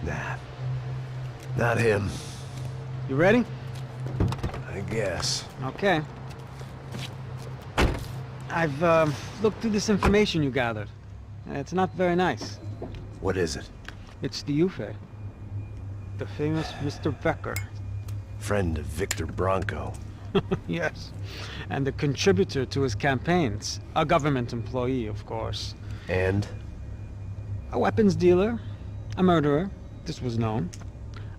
Nah. Not him. You ready? I guess. Okay. I've looked through this information you gathered. It's not very nice. What is it? It's the Ufe. The famous Mr. Becker. Friend of Victor Bronco. Yes. And the contributor to his campaigns. A government employee, of course. And? A weapons dealer. A murderer. This was known.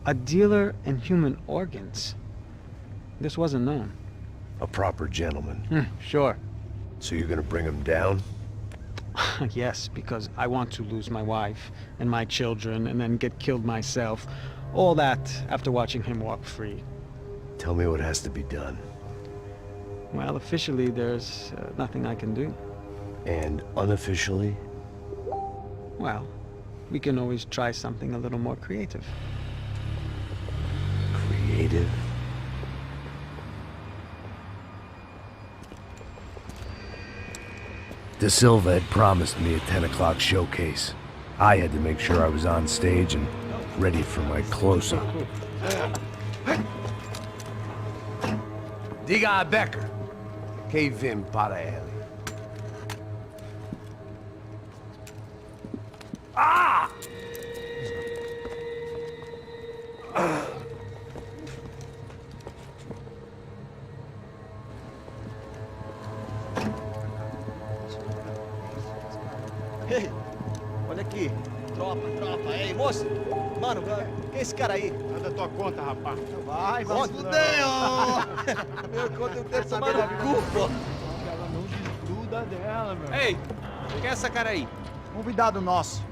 A dealer in human organs. This wasn't known. A proper gentleman. Sure. So you're gonna bring him down? Yes, because I want to lose my wife and my children and then get killed myself. All that after watching him walk free. Tell me what has to be done. Well, officially, there's nothing I can do. And unofficially? Well, we can always try something a little more creative. Creative? De Silva had promised me a 10 o'clock showcase. I had to make sure I was on stage and ready for my close-up. Diga a Becker. Que vim para ele. Ah! Ei, olha aqui. Tropa. Ei, moço. Mano, quem é esse cara aí? Nada tua conta, rapaz. Vai fudeu! Meu, conta não tem saber da culpa. Ela não desgruda dela, meu. Ei, quem é essa cara aí? Convidado nosso.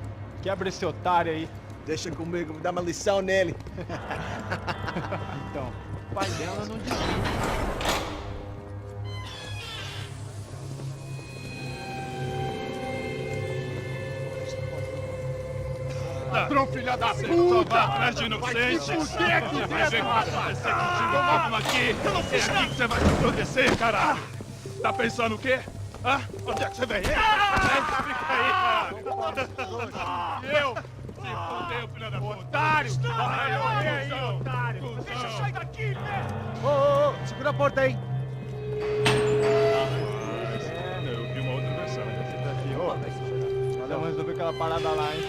Quebra esse otário aí. Deixa comigo, me dá uma lição nele. Então, o pai dela não desgruda. Ladrão, filha da puta! Só vai atrás de inocentes! Vai ver o que vai acontecer contigo mesmo aqui! Eu não fiz nada! O que você vai acontecer, caralho? Tá pensando o quê? Hã? Onde é que você vem? Fica aí, caralho! Eu? Se fodeu, filha da puta! Otário! Vai aí, otário! Deixa eu sair daqui, né? Ô, segura a porta aí. Eu vi uma outra versão. Vamos resolver aquela parada lá, hein?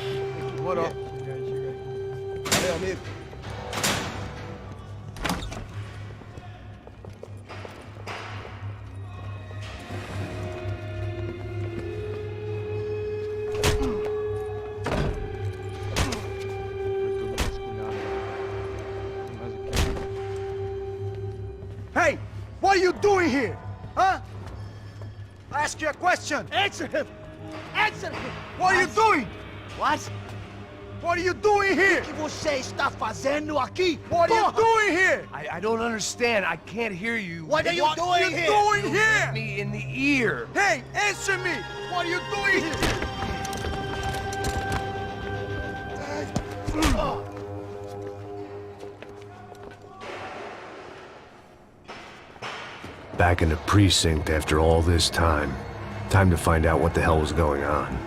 Demorou. Chega aí. Valeu, amigo. Hey, what are you doing here? Huh? I ask you a question. Answer him! Answer him! What are you doing? What? What are you doing here? O que você está fazendo aqui? What are you doing here? I don't understand. I can't hear you. What are you doing here? Doing here? Hit me in the ear. Hey, answer me! What are you doing here? Back in the precinct after all this time. Time to find out what the hell was going on.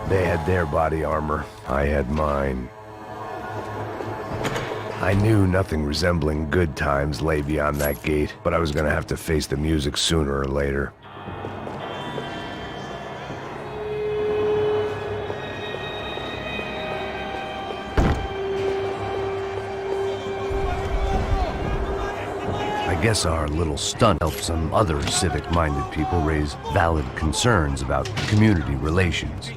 They had their body armor. I had mine. I knew nothing resembling good times lay beyond that gate, but I was gonna have to face the music sooner or later. I guess our little stunt helped some other civic-minded people raise valid concerns about community relations.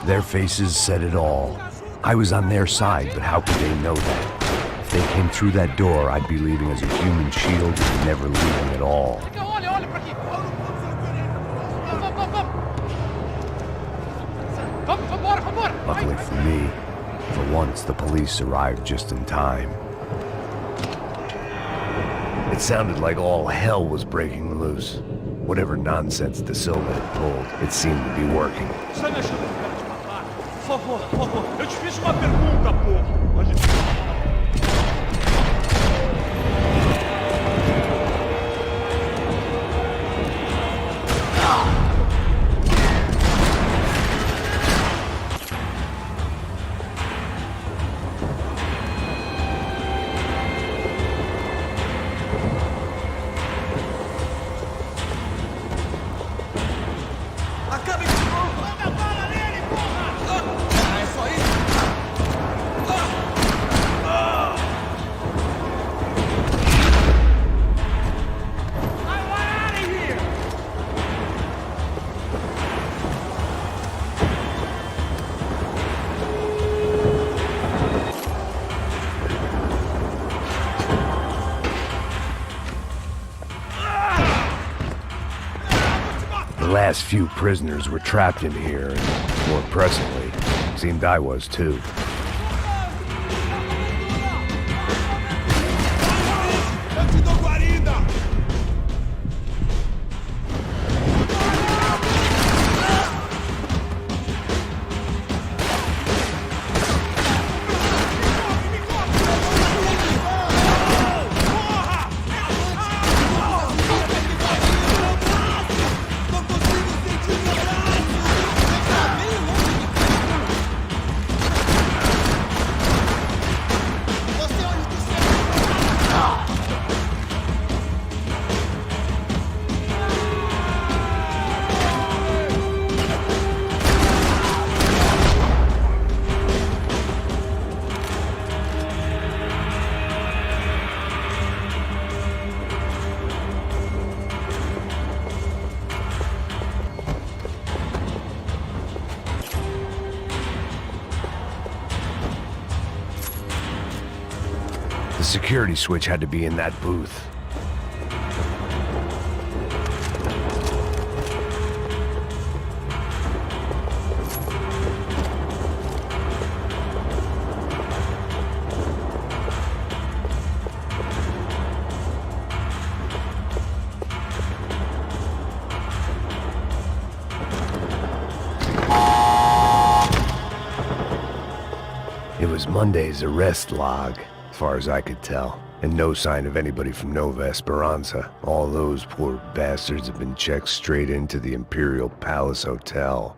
Their faces said it all. I was on their side, but how could they know that? If they came through that door, I'd be leaving as a human shield and never leaving at all. Olha pra aqui. Vambora. Luckily for me, for once the police arrived just in time. It sounded like all hell was breaking loose. Whatever nonsense De Silva had pulled, it seemed to be working. Sai me achando que eu quero te matar? Por favor. Eu te fiz uma pergunta, porra. A gente... Acabe de novo! Manda bala nele, porra! É só isso? I want out of here! The last few prisoners were trapped in here, and more pressingly, it seemed I was too. Eu te dou guarida! The security switch had to be in that booth. It was Monday's arrest log, as far as I could tell, and no sign of anybody from Nova Esperanza. All those poor bastards have been checked straight into the Imperial Palace Hotel.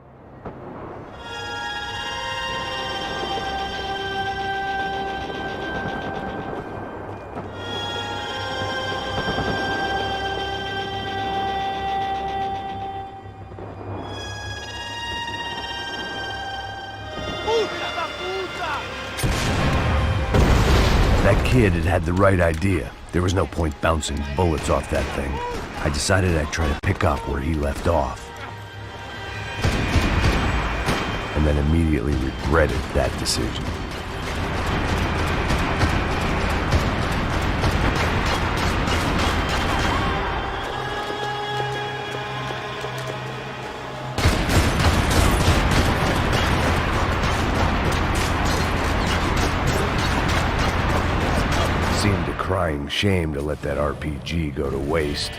That kid had the right idea. There was no point bouncing bullets off that thing. I decided I'd try to pick up where he left off. And then immediately regretted that decision. Seemed a crying shame to let that RPG go to waste.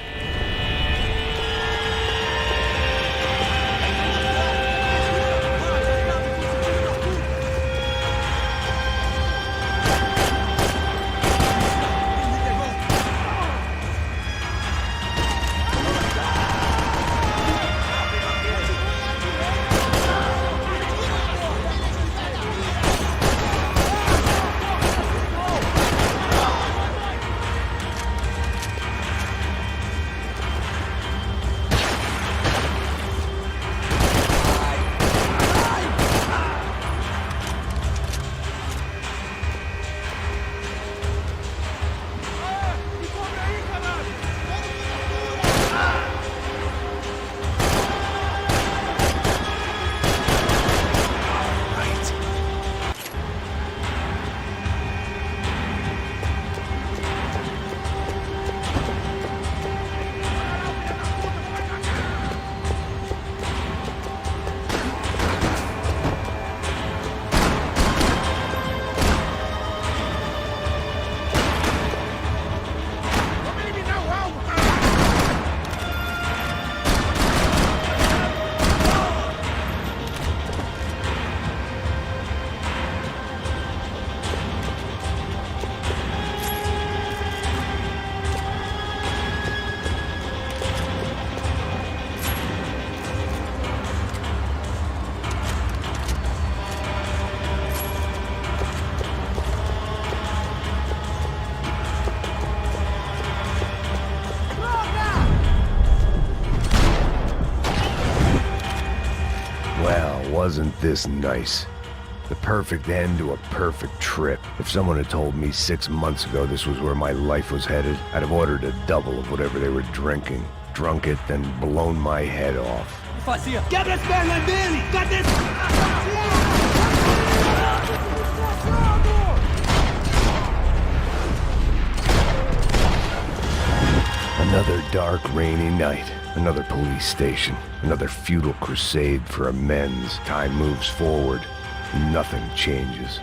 wasn't this nice. The perfect end to a perfect trip. If someone had told me 6 months ago this was where my life was headed, I'd have ordered a double of whatever they were drinking, drunk it, then blown my head off. Quebra as pernas dele! Cadê? Another dark, rainy night. Another police station. Another futile crusade for amends. Time moves forward. Nothing changes.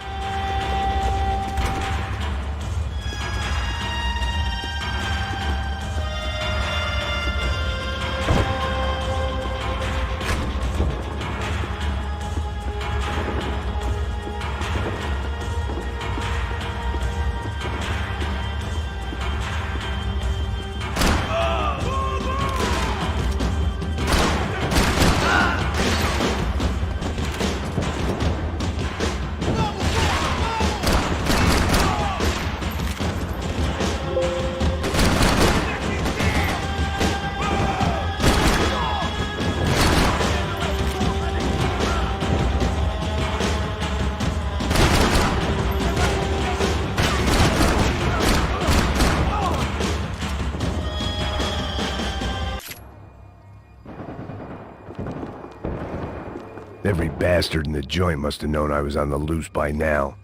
Every bastard in the joint must have known I was on the loose by now.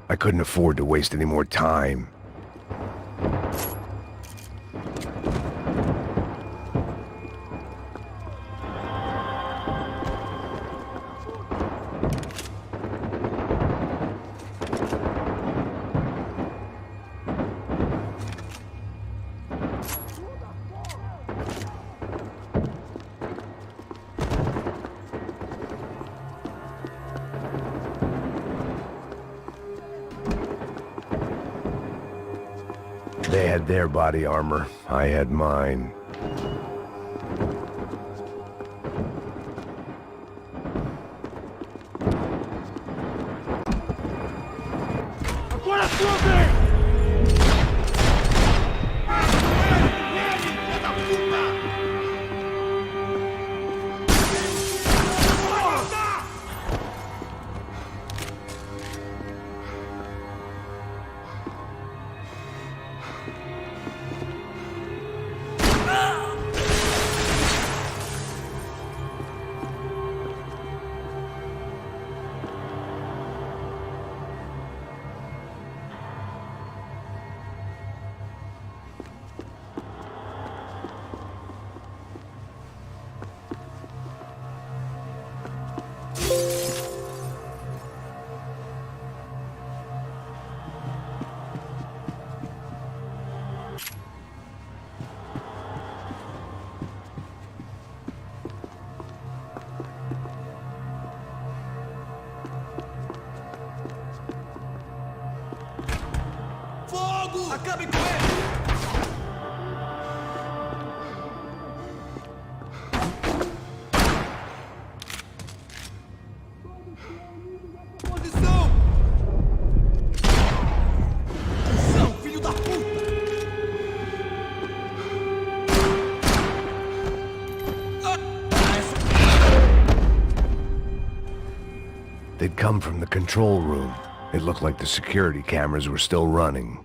I couldn't afford to waste any more time. They had their body armor. I had mine. Agora a sua vez! Acabe com ele! Posição! Posição, filho da puta! They'd come from the control room. It looked like the security cameras were still running.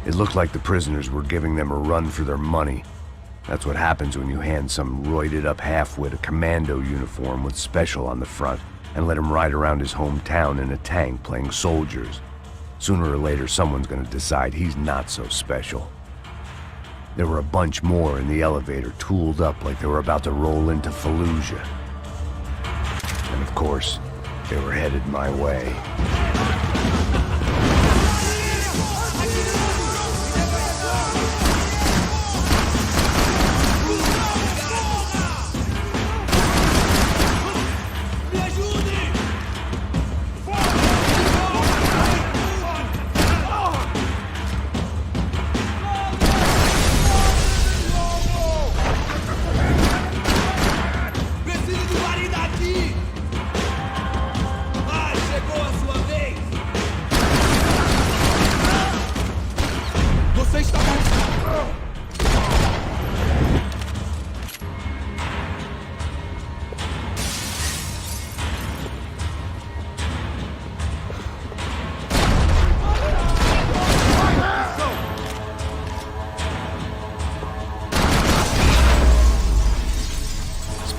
It looked like the prisoners were giving them a run for their money. That's what happens when you hand some roided-up halfwit a commando uniform with special on the front and let him ride around his hometown in a tank playing soldiers. Sooner or later, someone's gonna decide he's not so special. There were a bunch more in the elevator, tooled up like they were about to roll into Fallujah. And of course, they were headed my way.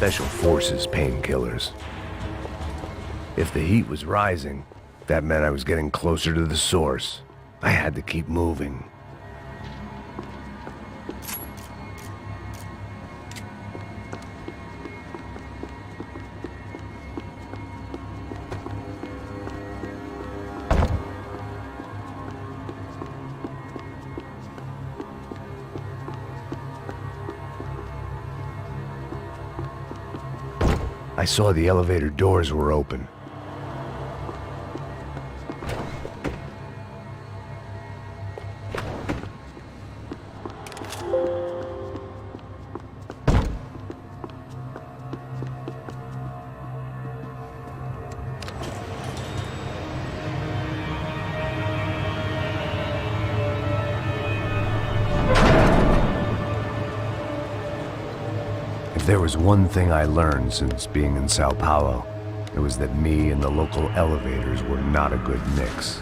Special Forces painkillers. If the heat was rising, that meant I was getting closer to the source. I had to keep moving. I saw the elevator doors were open. If there was one thing I learned since being in Sao Paulo, it was that me and the local elevators were not a good mix.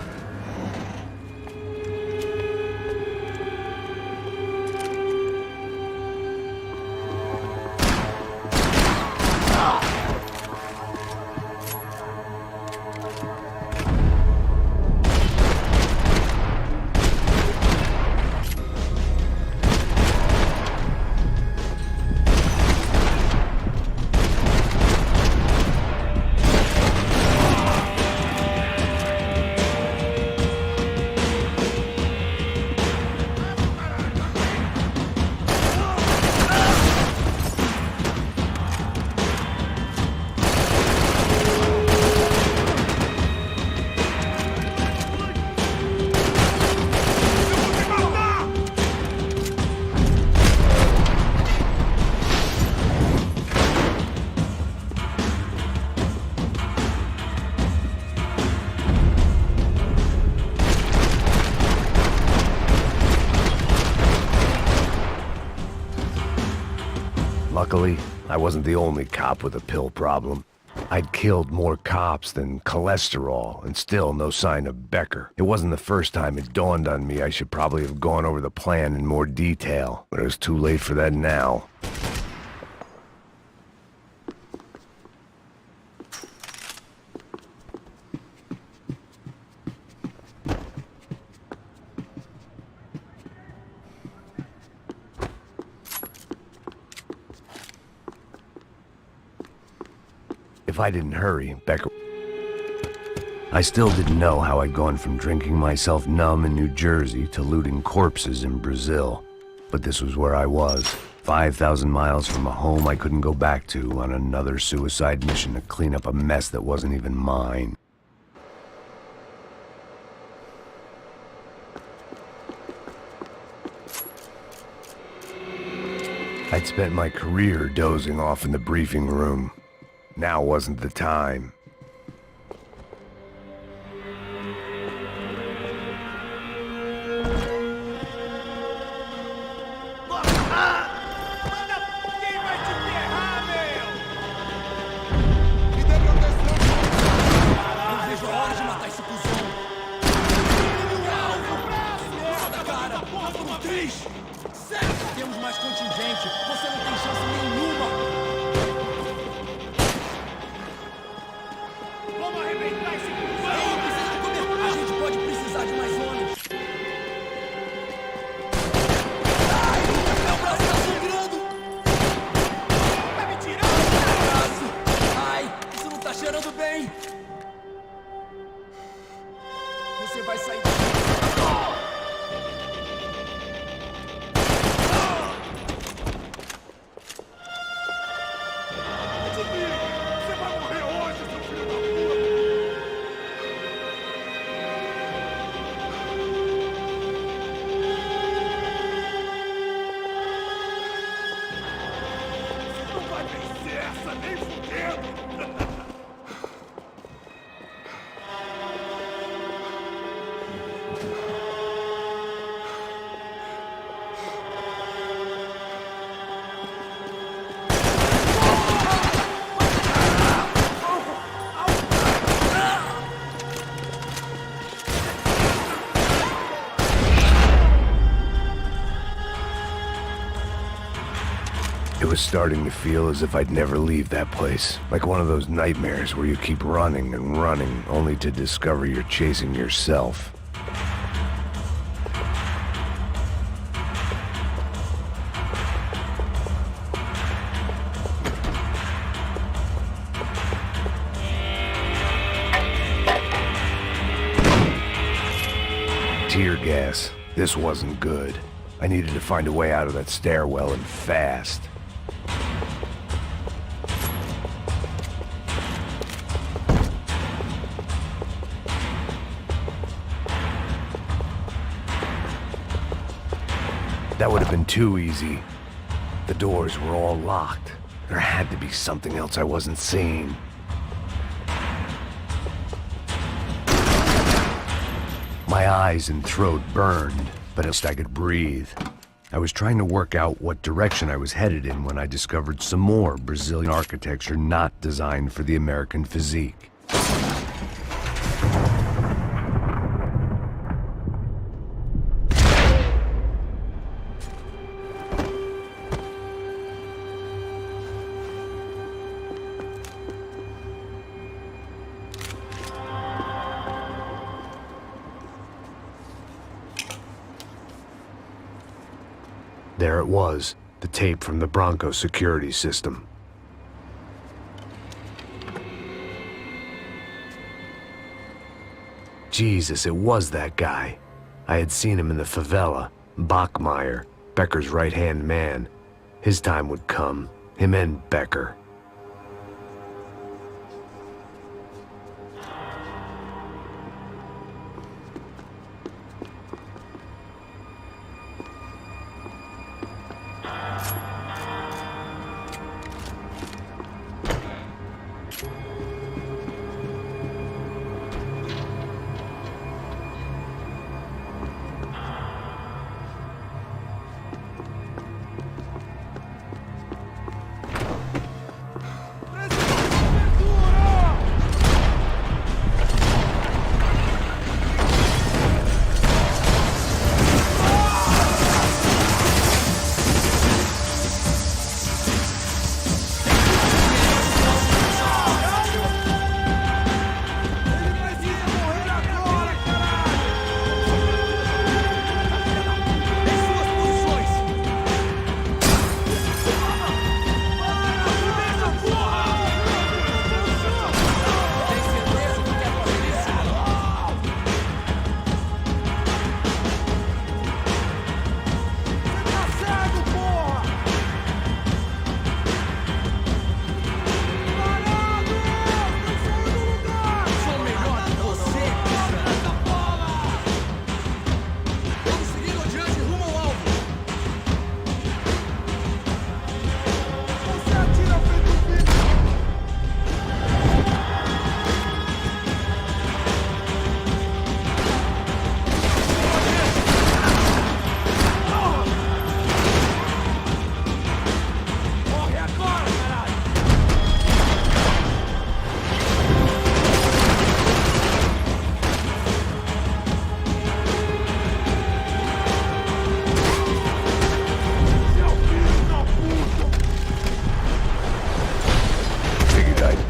Luckily, I wasn't the only cop with a pill problem. I'd killed more cops than cholesterol, and still no sign of Becker. It wasn't the first time it dawned on me I should probably have gone over the plan in more detail, but it was too late for that now. If I didn't hurry, Becker... I still didn't know how I'd gone from drinking myself numb in New Jersey to looting corpses in Brazil. But this was where I was, 5,000 miles from a home I couldn't go back to, on another suicide mission to clean up a mess that wasn't even mine. I'd spent my career dozing off in the briefing room. Now wasn't the time. Temos mais contingente. Você não tem chance nenhuma. Vamos arrebentar esse cruzão. Ei, precisa de cobertura. A gente pode precisar de mais homens. Ai, meu braço tá sangrando. Tá me tirando. Ai, isso não tá cheirando bem. Você vai sair daqui. was starting to feel as if I'd never leave that place. Like one of those nightmares where you keep running and running, only to discover you're chasing yourself. Tear gas. This wasn't good. I needed to find a way out of that stairwell and fast. That would have been too easy. The doors were all locked. There had to be something else I wasn't seeing. My eyes and throat burned, but at least I could breathe. I was trying to work out what direction I was headed in when I discovered some more Brazilian architecture not designed for the American physique. There it was, the tape from the Bronco security system. Jesus, it was that guy. I had seen him in the favela, Bachmeyer, Becker's right-hand man. His time would come, him and Becker.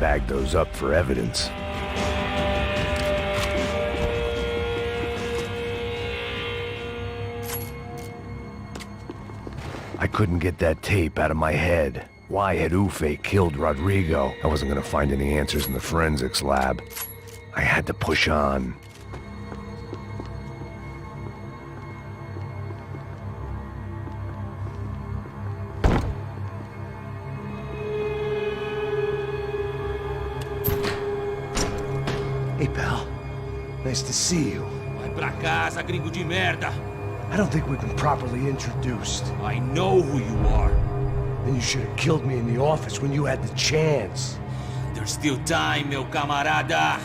Bag those up for evidence. I couldn't get that tape out of my head. Why had Ufe killed Rodrigo? I wasn't gonna find any answers in the forensics lab. I had to push on. Hey, pal. Nice to see you. Vai pra casa, gringo de merda. I don't think we've been properly introduced. I know who you are. Then you should have killed me in the office when you had the chance. There's still time, meu camarada.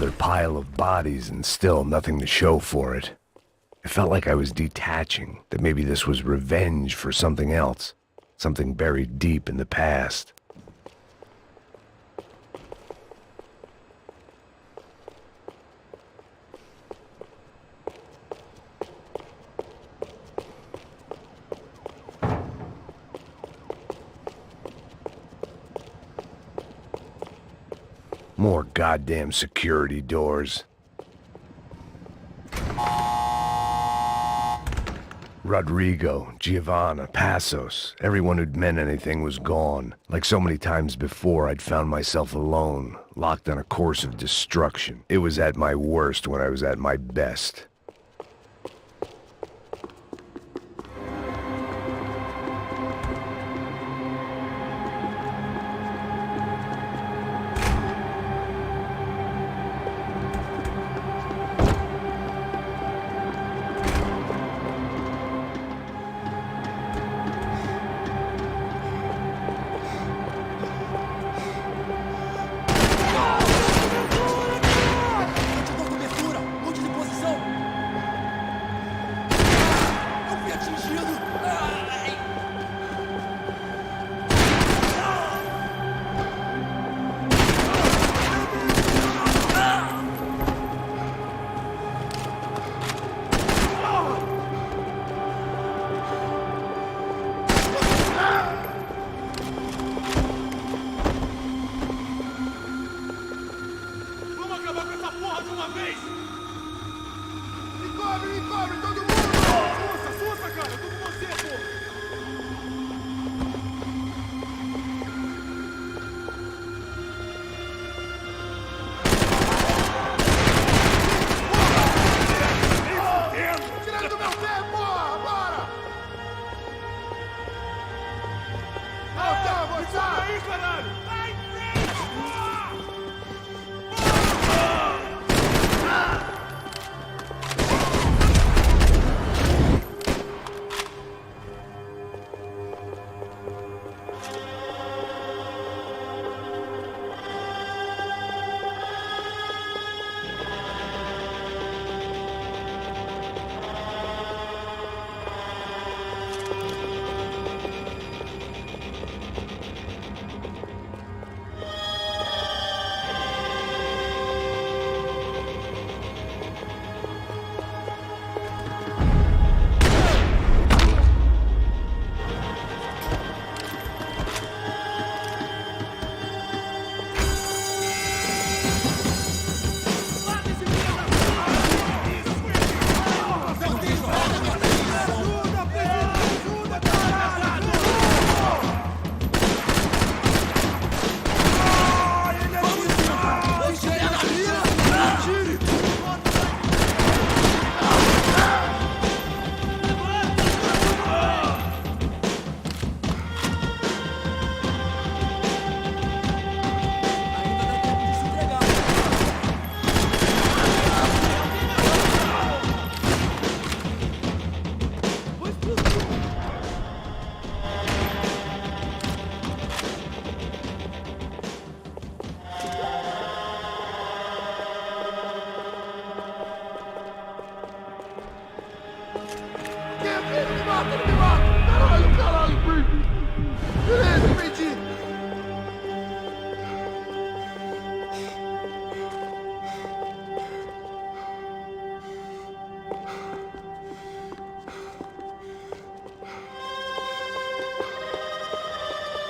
another pile of bodies and still nothing to show for it. It felt like I was detaching, that maybe this was revenge for something else, something buried deep in the past. More goddamn security doors. Rodrigo, Giovanna, Passos, everyone who'd meant anything was gone. Like so many times before, I'd found myself alone, locked on a course of destruction. It was at my worst when I was at my best.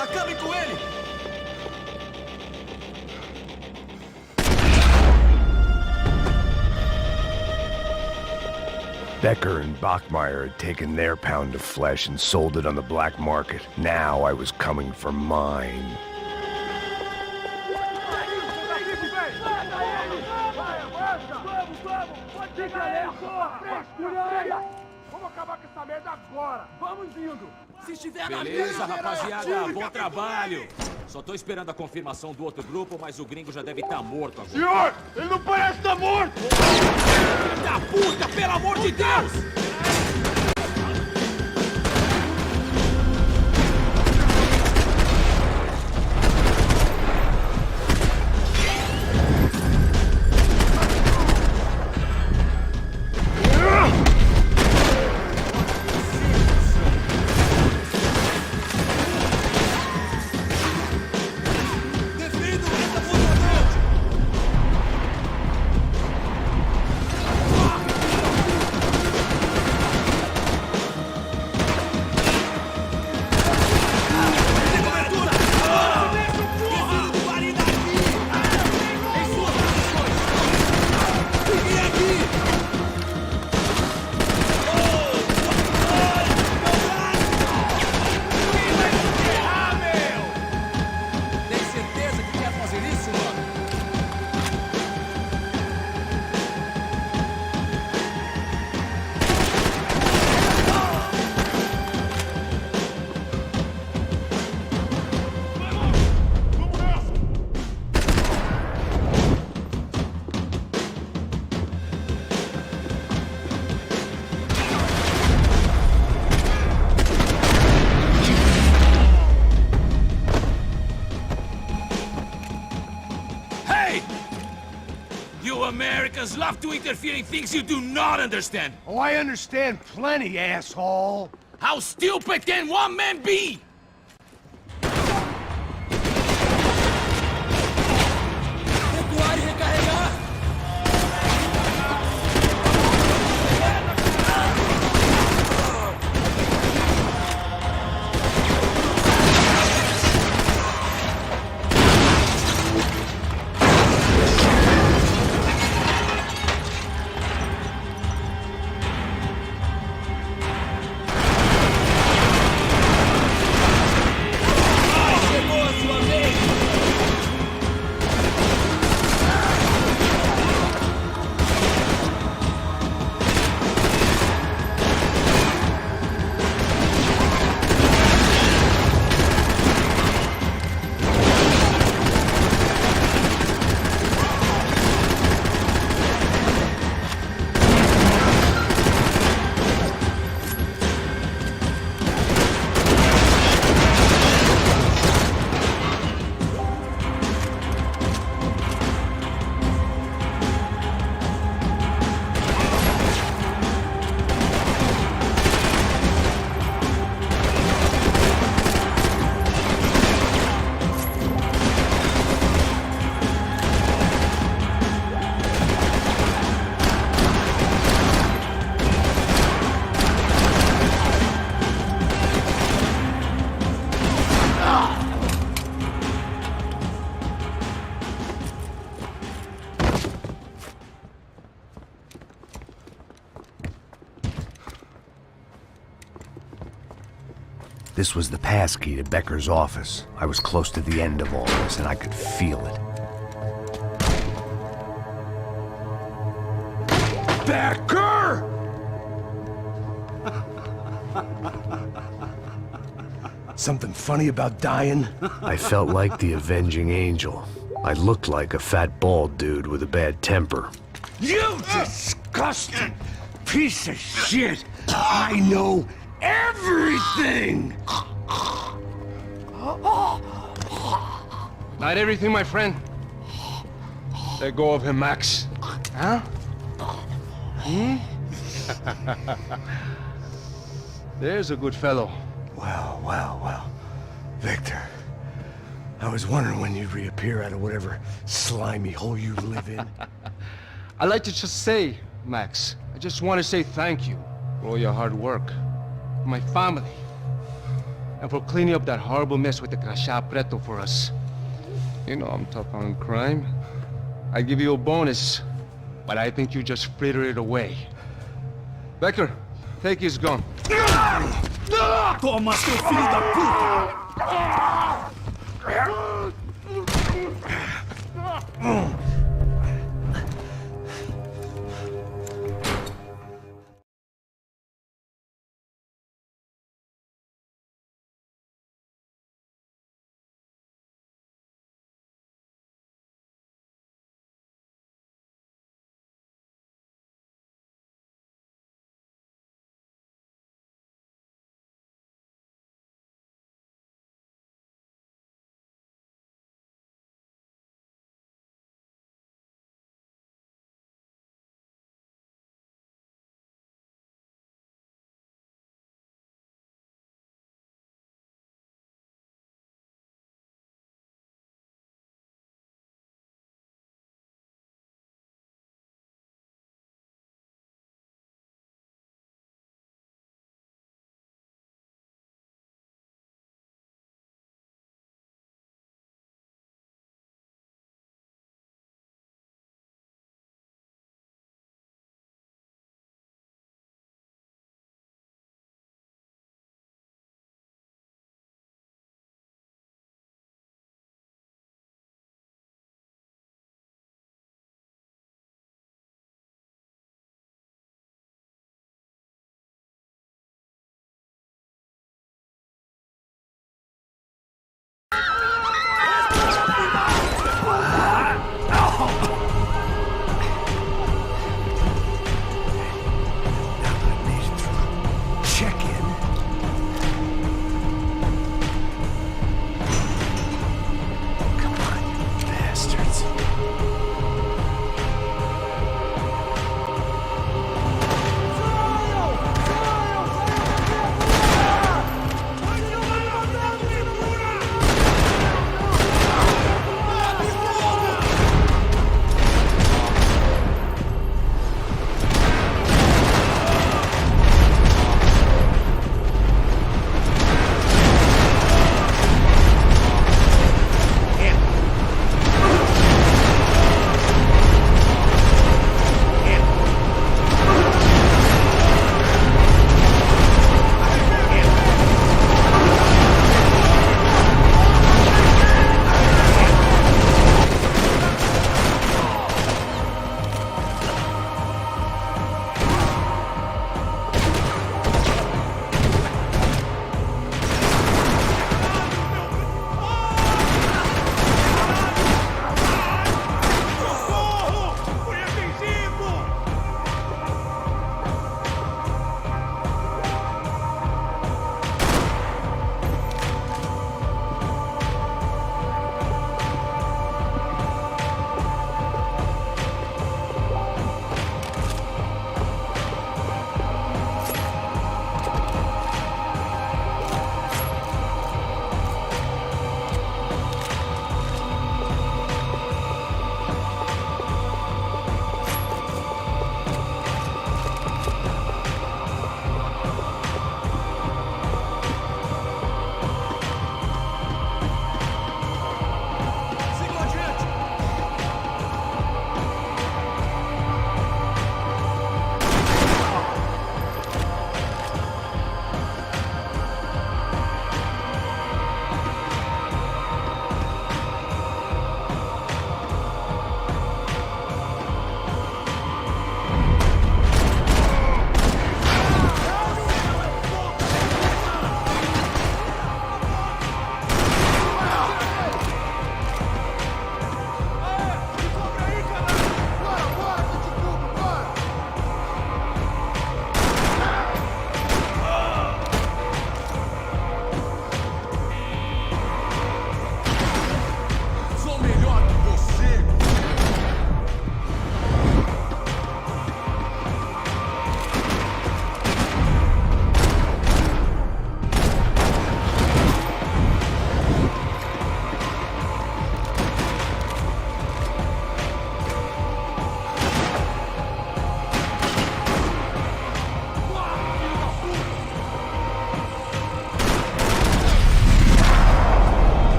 Acabe com ele! Becker and Bachmeyer had taken their pound of flesh and sold it on the black market. Now I was coming for mine. Vamos acabar com essa merda agora! Vamos indo! Se estiver na Beleza, mira, rapaziada, bom trabalho. Só tô esperando a confirmação do outro grupo, mas o gringo já deve estar morto agora. Senhor! Ele não parece estar morto! filho da puta, pelo amor de Deus! Americans love to interfere in things you do not understand. Oh, I understand plenty, asshole. How stupid can one man be? Recuar e recarregar. Chegou a sua vez. This was the passkey to Becker's office. I was close to the end of all this, and I could feel it. Becker! Something funny about dying? I felt like the avenging angel. I looked like a fat bald dude with a bad temper. You disgusting piece of shit! I know everything! Not everything, my friend. Let go of him, Max. Huh? There's a good fellow. Well, well, well. Victor, I was wondering when you'd reappear out of whatever slimy hole you live in. I'd like to just say, Max, I just want to say thank you for all your hard work, for my family, and for cleaning up that horrible mess with the Crachá Preto for us. You know I'm tough on crime. I give you a bonus, but I think you just fritter it away. Becker, take his gun. Toma, seu filho da puta!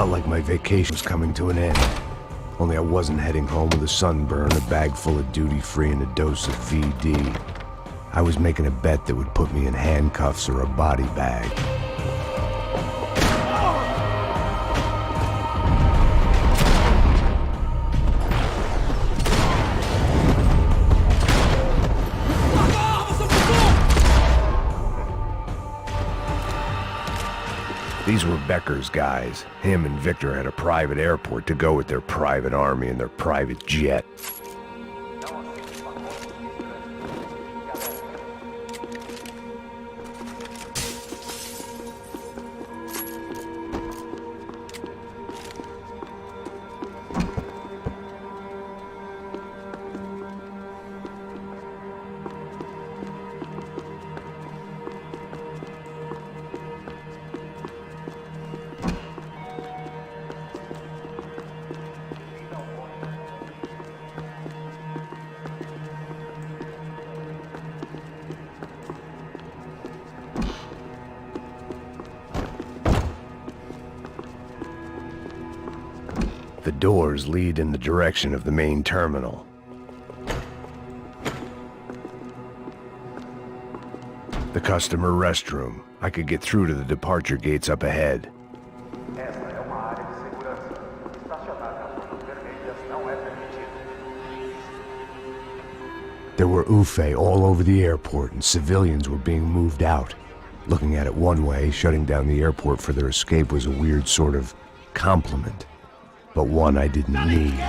felt like my vacation was coming to an end. Only I wasn't heading home with a sunburn, a bag full of duty-free, and a dose of VD. I was making a bet that would put me in handcuffs or a body bag. These were Becker's guys. Him and Victor had a private airport to go with their private army and their private jet. The doors lead in the direction of the main terminal. The customer restroom. I could get through to the departure gates up ahead. There were UFE all over the airport, and civilians were being moved out. Looking at it one way, shutting down the airport for their escape was a weird sort of compliment, but one I didn't need.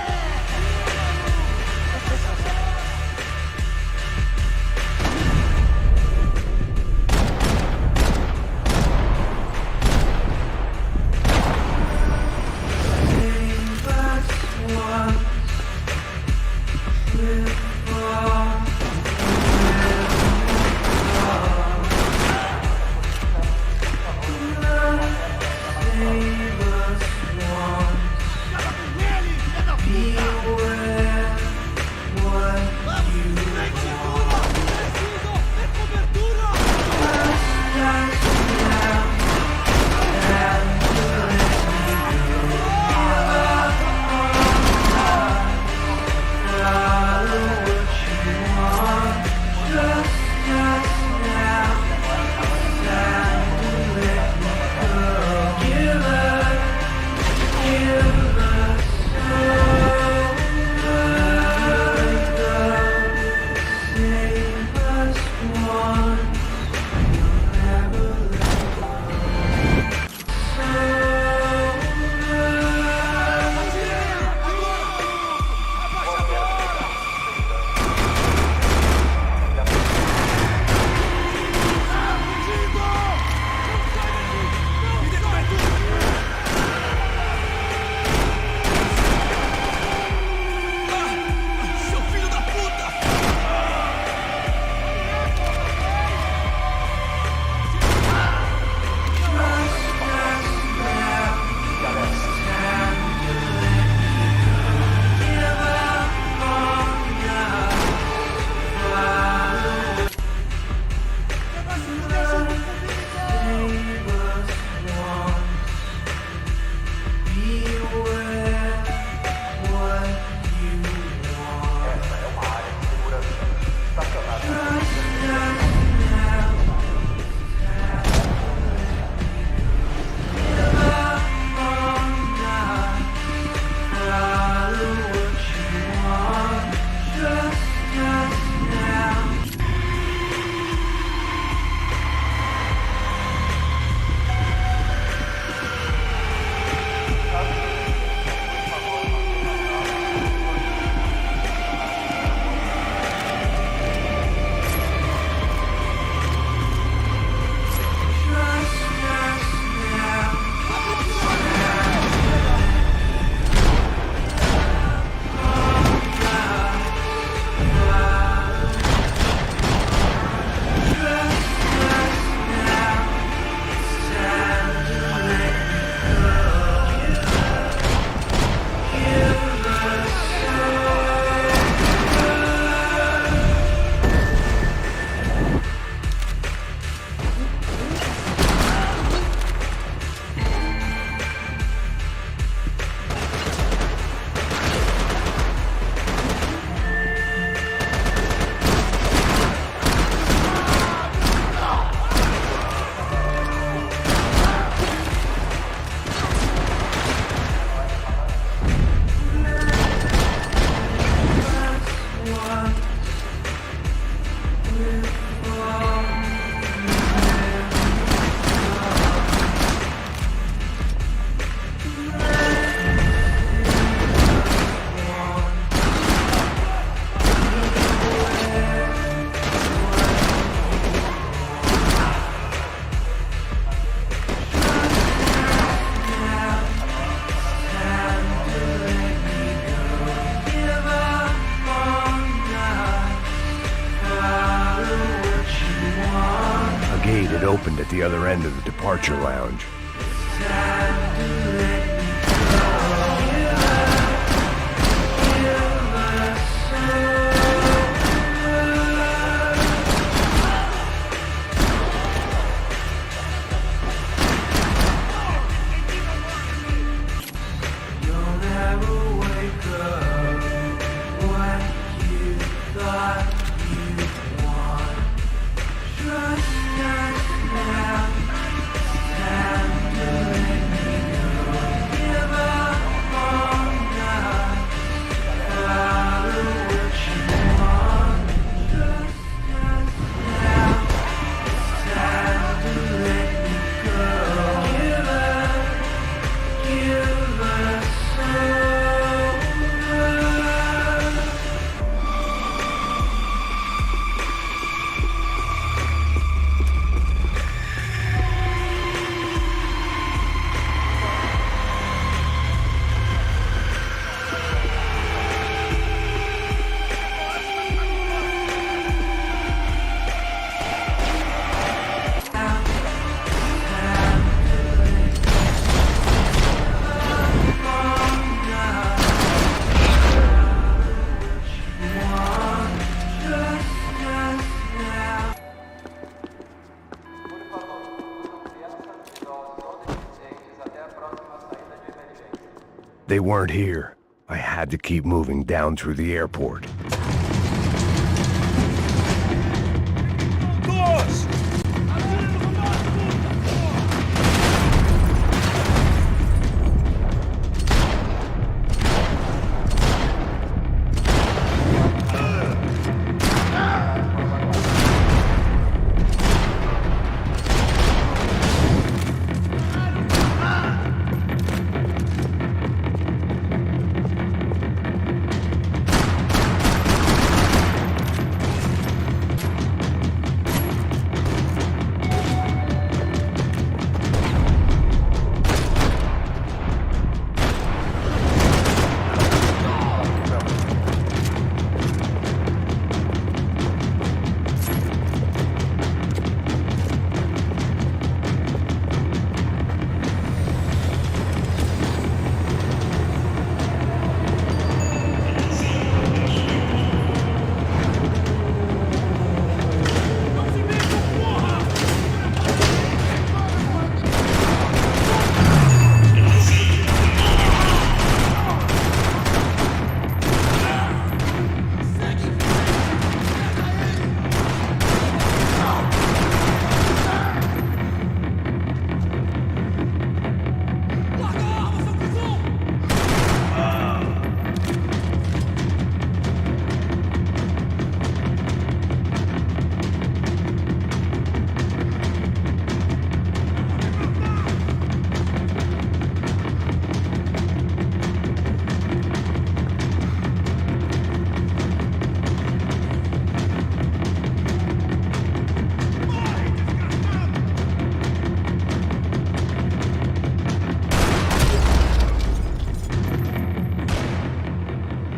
at the other end of the departure lounge. They weren't here. I had to keep moving down through the airport.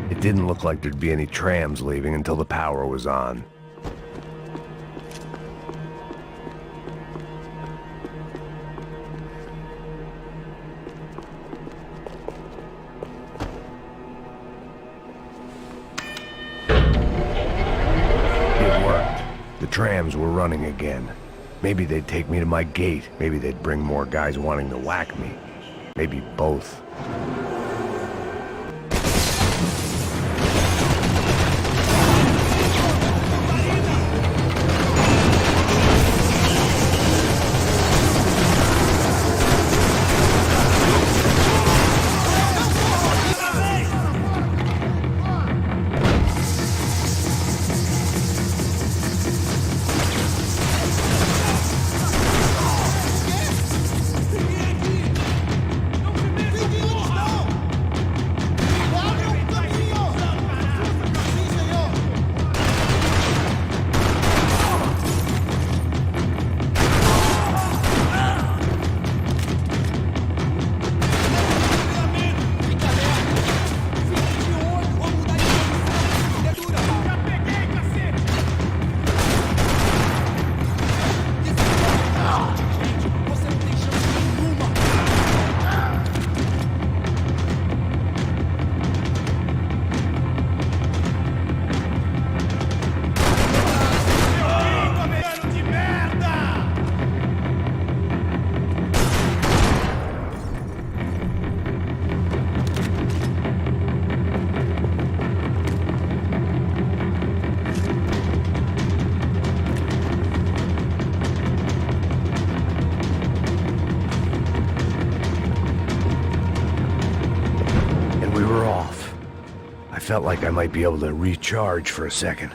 It didn't look like there'd be any trams leaving until the power was on. It worked. The trams were running again. Maybe they'd take me to my gate. Maybe they'd bring more guys wanting to whack me. Maybe both. we were off, I felt like I might be able to recharge for a second.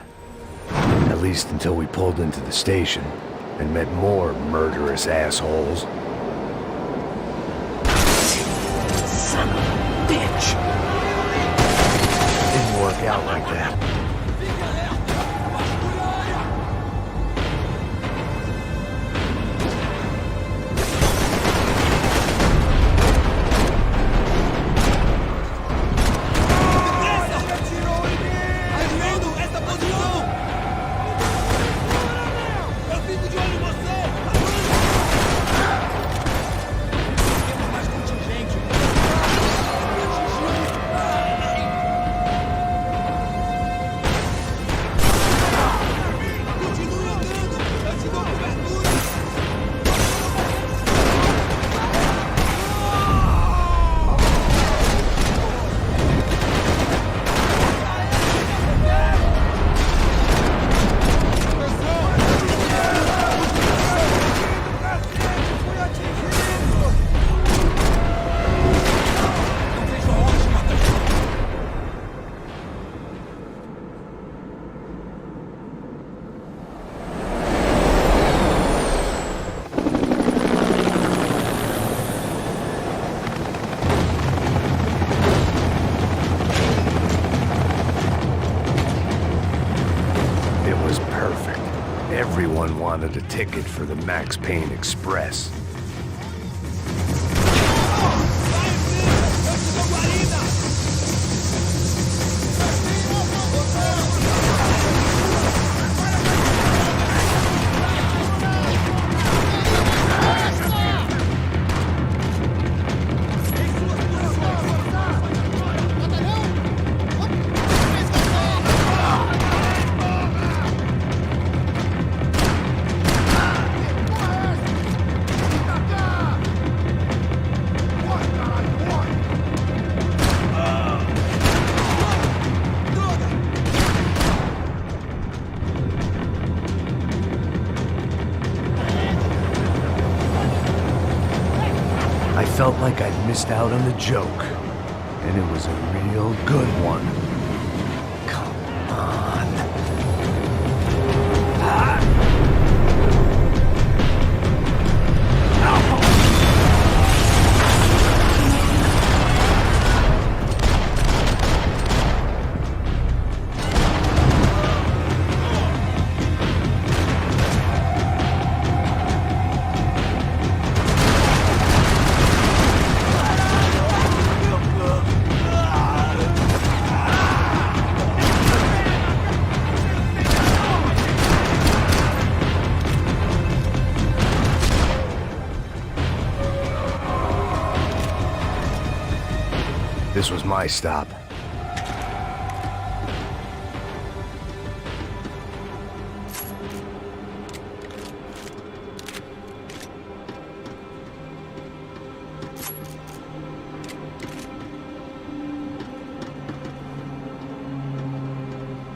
At least until we pulled into the station and met more murderous assholes. Son of a bitch! Didn't work out like that. Everyone wanted a ticket for the Max Payne Express. I felt like I'd missed out on the joke, and it was a real good one. Come on. This was my stop.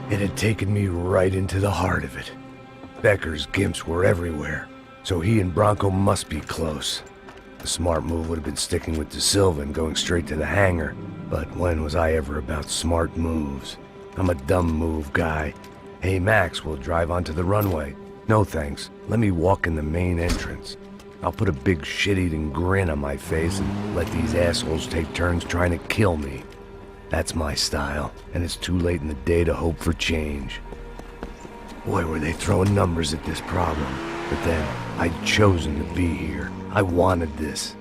It had taken me right into the heart of it. Becker's gimps were everywhere, so he and Bronco must be close. The smart move would have been sticking with De Silva and going straight to the hangar. But when was I ever about smart moves? I'm a dumb move guy. Hey Max, we'll drive onto the runway. No thanks, let me walk in the main entrance. I'll put a big shit-eating grin on my face and let these assholes take turns trying to kill me. That's my style, and it's too late in the day to hope for change. Boy, were they throwing numbers at this problem. But then, I'd chosen to be here. I wanted this.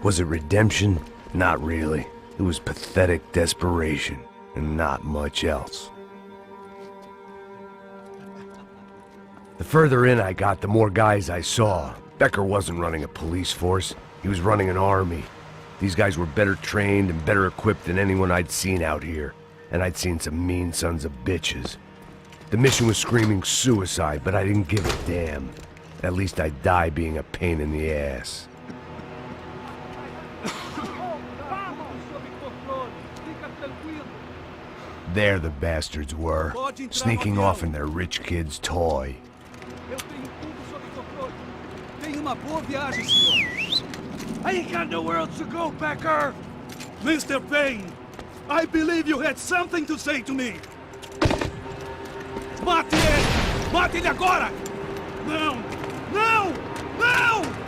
Was it redemption? Not really. It was pathetic desperation, and not much else. The further in I got, the more guys I saw. Becker wasn't running a police force. He was running an army. These guys were better trained and better equipped than anyone I'd seen out here. And I'd seen some mean sons of bitches. The mission was screaming suicide, but I didn't give a damn. At least I'd die being a pain in the ass. There the bastards were, sneaking off in their rich kid's toy. Tenha uma boa viagem, senhor. I ain't got nowhere else to go, Becker! Mr. Payne, I believe you had something to say to me. Mate ele! Mate ele agora! Não! Não! Não!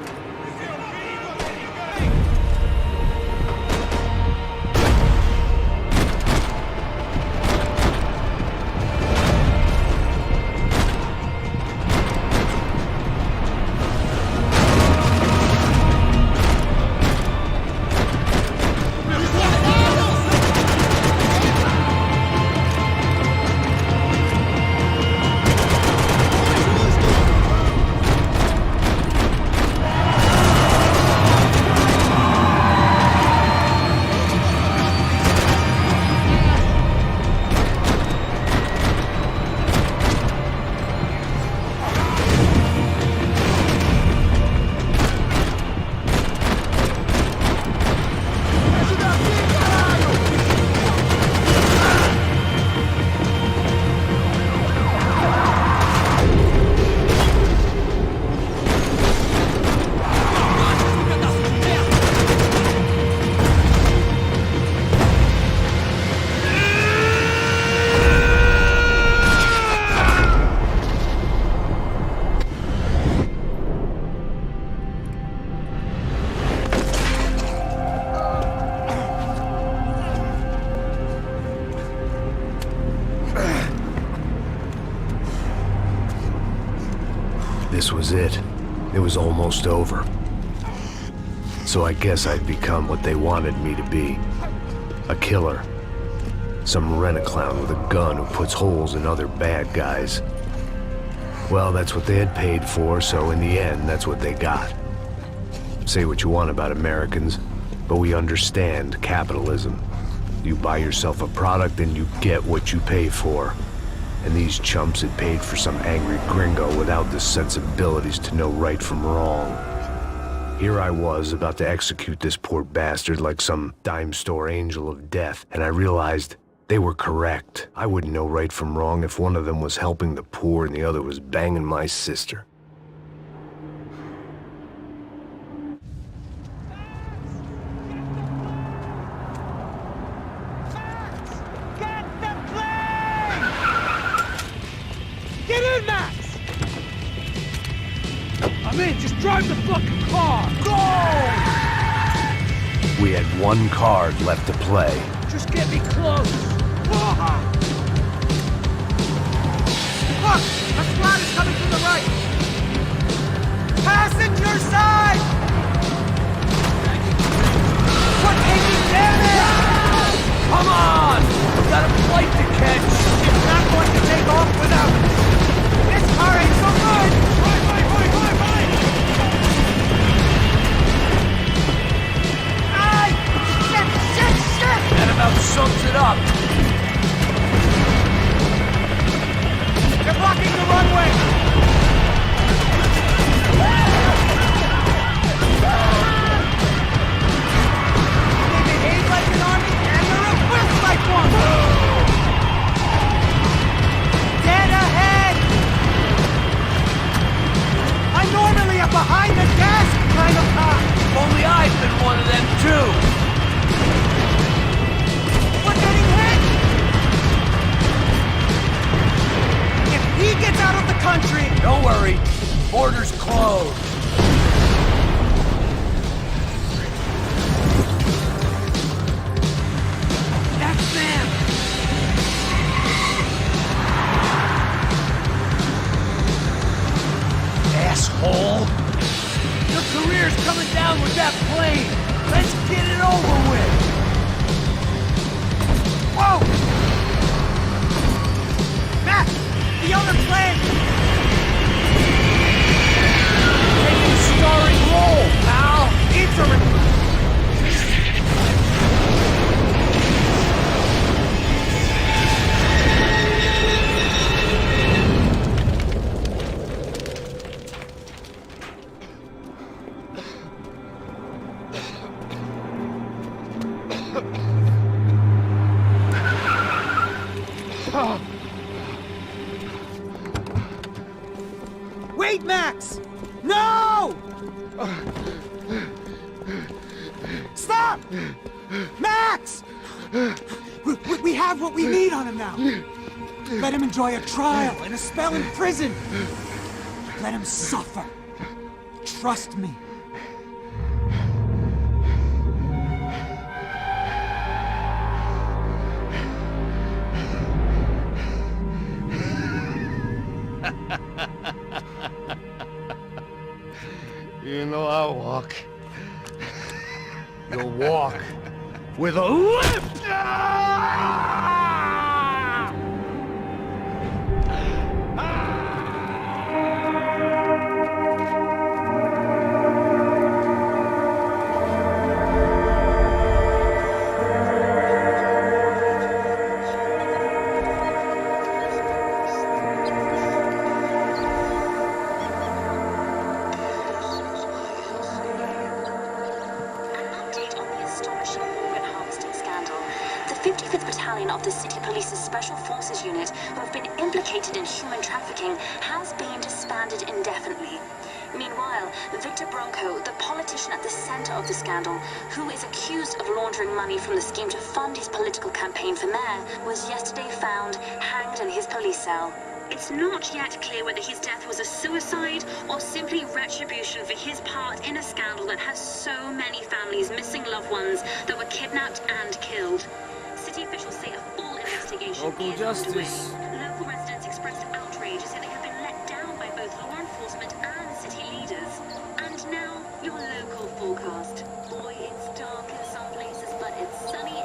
This was it. It was almost over. So I guess I'd become what they wanted me to be. A killer. Some rent-a-clown with a gun who puts holes in other bad guys. Well, that's what they had paid for, so in the end, that's what they got. Say what you want about Americans, but we understand capitalism. You buy yourself a product and you get what you pay for. And these chumps had paid for some angry gringo without the sensibilities to know right from wrong. Here I was, about to execute this poor bastard like some dime store angel of death, and I realized they were correct. I wouldn't know right from wrong if one of them was helping the poor and the other was banging my sister. Get in, Max! I'm in, just drive the fucking car! Go! We had one card left to play. Just get me close! Look! A squad is coming from the right! Passenger side! We're taking damage! Come on! We've got a flight to catch! It's not going to take off without us! This car ain't so good! Aye! Shit! That about sums it up. They're blocking the runway! They behave like an army and they're equipped like one! Dead ahead! I'm normally a behind-the-desk kind of cop! Only I've been one of them, too! We're getting hit! If he gets out of the country... Don't worry. Border's closed. That's them! Asshole! Your career's coming down with that plane! Let's get it over with! Whoa! Matt! The other plane! Taking a starring role, pal! It's a... Wait, Max! No! Stop! Max! We have what we need on him now. Let him enjoy a trial and a spell in prison. Let him suffer. Trust me. You know I'll walk. You'll walk with a limp! The 55th Battalion of the City Police's Special Forces Unit, who have been implicated in human trafficking, has been disbanded indefinitely. Meanwhile, Victor Bronco, the politician at the center of the scandal, who is accused of laundering money from the scheme to fund his political campaign for mayor, was yesterday found hanged in his police cell. It's not yet clear whether his death was a suicide or simply retribution for his part in a scandal that has so many families missing loved ones that were kidnapped and killed. City officials say a full investigation is underway. Local residents expressed outrage as they have been let down by both law enforcement and city leaders. And now, your local forecast. Boy, it's dark in some places, but it's sunny